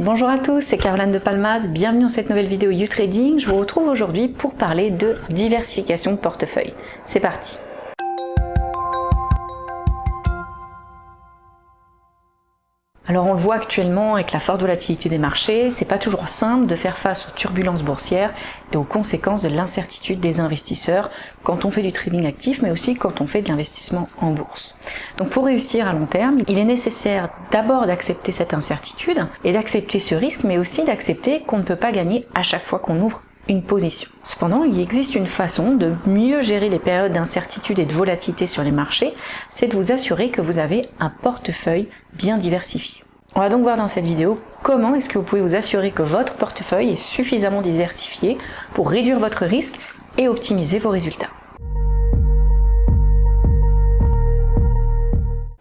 Bonjour à tous, c'est Caroline de Palmas, bienvenue dans cette nouvelle vidéo YouTrading. Je vous retrouve aujourd'hui pour parler de diversification de portefeuille. C'est parti. Alors on le voit actuellement avec la forte volatilité des marchés, c'est pas toujours simple de faire face aux turbulences boursières et aux conséquences de l'incertitude des investisseurs quand on fait du trading actif mais aussi quand on fait de l'investissement en bourse. Donc pour réussir à long terme, il est nécessaire d'abord d'accepter cette incertitude et d'accepter ce risque mais aussi d'accepter qu'on ne peut pas gagner à chaque fois qu'on ouvre une position. Cependant, il existe une façon de mieux gérer les périodes d'incertitude et de volatilité sur les marchés, c'est de vous assurer que vous avez un portefeuille bien diversifié. On va donc voir dans cette vidéo comment est-ce que vous pouvez vous assurer que votre portefeuille est suffisamment diversifié pour réduire votre risque et optimiser vos résultats.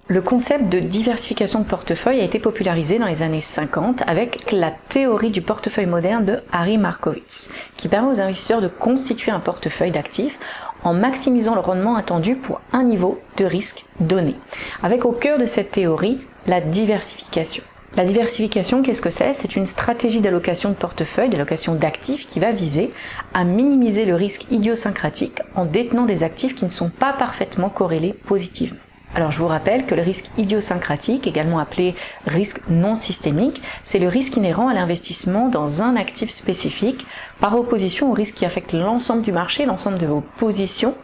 Le concept de diversification de portefeuille a été popularisé dans les années 50 avec la théorie du portefeuille moderne de Harry Markowitz, qui permet aux investisseurs de constituer un portefeuille d'actifs en maximisant le rendement attendu pour un niveau de risque donné. Avec au cœur de cette théorie, la diversification. La diversification, qu'est-ce que c'est ? C'est une stratégie d'allocation de portefeuille, d'allocation d'actifs qui va viser à minimiser le risque idiosyncratique en détenant des actifs qui ne sont pas parfaitement corrélés positivement. Alors je vous rappelle que le risque idiosyncratique, également appelé risque non systémique, c'est le risque inhérent à l'investissement dans un actif spécifique, par opposition au risque qui affecte l'ensemble du marché, l'ensemble de vos positions,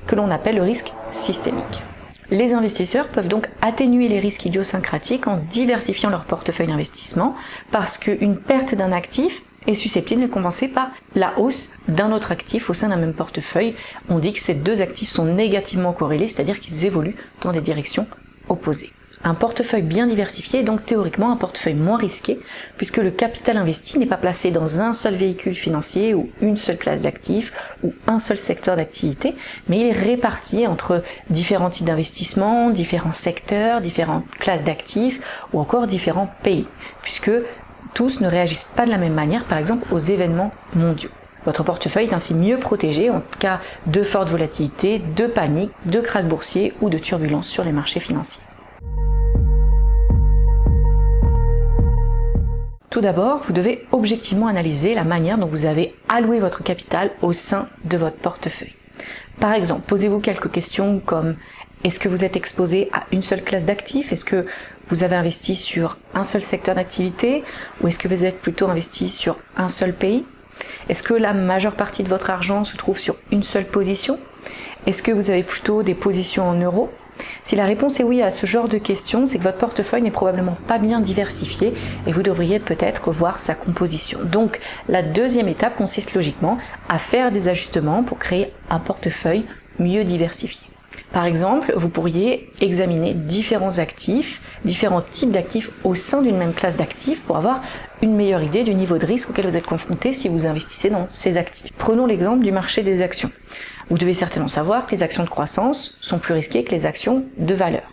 que l'on appelle le risque systémique. Les investisseurs peuvent donc atténuer les risques idiosyncratiques en diversifiant leur portefeuille d'investissement, parce qu'une perte d'un actif est susceptible de compenser par la hausse d'un autre actif au sein d'un même portefeuille. On dit que ces deux actifs sont négativement corrélés, c'est-à-dire qu'ils évoluent dans des directions opposées. Un portefeuille bien diversifié est donc théoriquement un portefeuille moins risqué, puisque le capital investi n'est pas placé dans un seul véhicule financier ou une seule classe d'actifs ou un seul secteur d'activité, mais il est réparti entre différents types d'investissements, différents secteurs, différentes classes d'actifs ou encore différents pays, puisque tous ne réagissent pas de la même manière, par exemple aux événements mondiaux. Votre portefeuille est ainsi mieux protégé en cas de forte volatilité, de panique, de krach boursier ou de turbulences sur les marchés financiers. Tout d'abord, vous devez objectivement analyser la manière dont vous avez alloué votre capital au sein de votre portefeuille. Par exemple, posez-vous quelques questions comme: est-ce que vous êtes exposé à une seule classe d'actifs ? Est-ce que vous avez investi sur un seul secteur d'activité ? Ou est-ce que vous êtes plutôt investi sur un seul pays ? Est-ce que la majeure partie de votre argent se trouve sur une seule position ? Est-ce que vous avez plutôt des positions en euros ? Si la réponse est oui à ce genre de questions, c'est que votre portefeuille n'est probablement pas bien diversifié et vous devriez peut-être revoir sa composition. Donc la deuxième étape consiste logiquement à faire des ajustements pour créer un portefeuille mieux diversifié. Par exemple, vous pourriez examiner différents actifs, différents types d'actifs au sein d'une même classe d'actifs pour avoir une meilleure idée du niveau de risque auquel vous êtes confronté si vous investissez dans ces actifs. Prenons l'exemple du marché des actions. Vous devez certainement savoir que les actions de croissance sont plus risquées que les actions de valeur.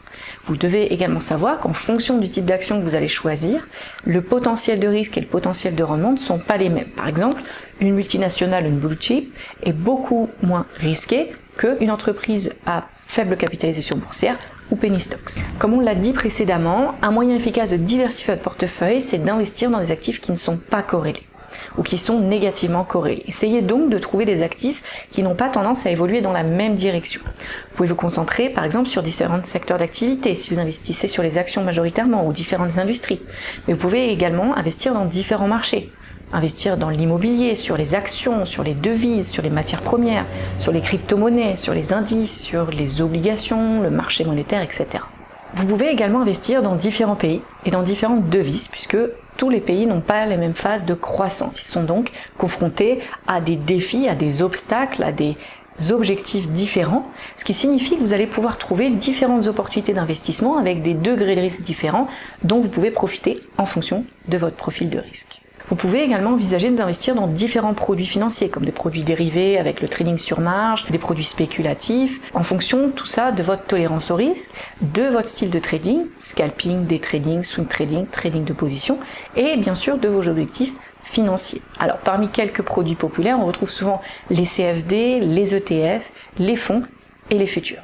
Vous devez également savoir qu'en fonction du type d'action que vous allez choisir, le potentiel de risque et le potentiel de rendement ne sont pas les mêmes. Par exemple, une multinationale, une blue chip, est beaucoup moins risquée qu'une entreprise à faible capitalisation boursière ou penny stocks. Comme on l'a dit précédemment, un moyen efficace de diversifier votre portefeuille, c'est d'investir dans des actifs qui ne sont pas corrélés ou qui sont négativement corrélés. Essayez donc de trouver des actifs qui n'ont pas tendance à évoluer dans la même direction. Vous pouvez vous concentrer par exemple sur différents secteurs d'activité si vous investissez sur les actions majoritairement ou différentes industries. Mais vous pouvez également investir dans différents marchés. Investir dans l'immobilier, sur les actions, sur les devises, sur les matières premières, sur les crypto-monnaies, sur les indices, sur les obligations, le marché monétaire, etc. Vous pouvez également investir dans différents pays et dans différentes devises puisque tous les pays n'ont pas les mêmes phases de croissance. Ils sont donc confrontés à des défis, à des obstacles, à des objectifs différents, ce qui signifie que vous allez pouvoir trouver différentes opportunités d'investissement avec des degrés de risque différents dont vous pouvez profiter en fonction de votre profil de risque. Vous pouvez également envisager d'investir dans différents produits financiers, comme des produits dérivés avec le trading sur marge, des produits spéculatifs, en fonction, tout ça, de votre tolérance au risque, de votre style de trading, scalping, day trading, swing trading, trading de position, et bien sûr de vos objectifs financiers. Alors, parmi quelques produits populaires, on retrouve souvent les CFD, les ETF, les fonds et les futures.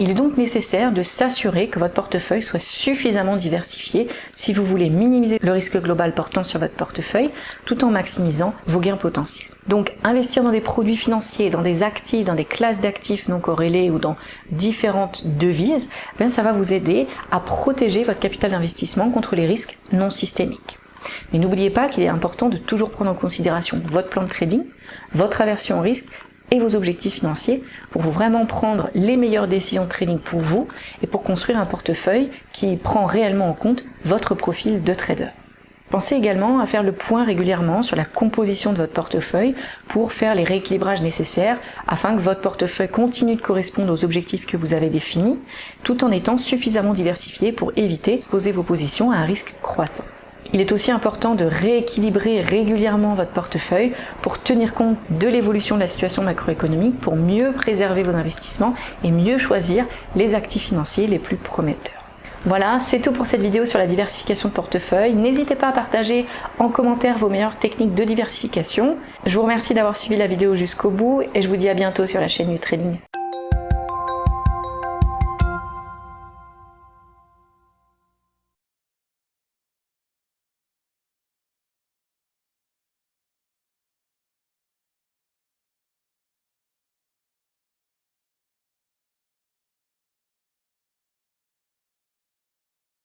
Il est donc nécessaire de s'assurer que votre portefeuille soit suffisamment diversifié si vous voulez minimiser le risque global portant sur votre portefeuille tout en maximisant vos gains potentiels. Donc investir dans des produits financiers, dans des actifs, dans des classes d'actifs non corrélés ou dans différentes devises, ça va vous aider à protéger votre capital d'investissement contre les risques non systémiques. Mais n'oubliez pas qu'il est important de toujours prendre en considération votre plan de trading, votre aversion au risque et vos objectifs financiers pour vraiment prendre les meilleures décisions de trading pour vous et pour construire un portefeuille qui prend réellement en compte votre profil de trader. Pensez également à faire le point régulièrement sur la composition de votre portefeuille pour faire les rééquilibrages nécessaires afin que votre portefeuille continue de correspondre aux objectifs que vous avez définis tout en étant suffisamment diversifié pour éviter de poser vos positions à un risque croissant. Il est aussi important de rééquilibrer régulièrement votre portefeuille pour tenir compte de l'évolution de la situation macroéconomique, pour mieux préserver vos investissements et mieux choisir les actifs financiers les plus prometteurs. Voilà, c'est tout pour cette vidéo sur la diversification de portefeuille. N'hésitez pas à partager en commentaire vos meilleures techniques de diversification. Je vous remercie d'avoir suivi la vidéo jusqu'au bout et je vous dis à bientôt sur la chaîne YouTrading.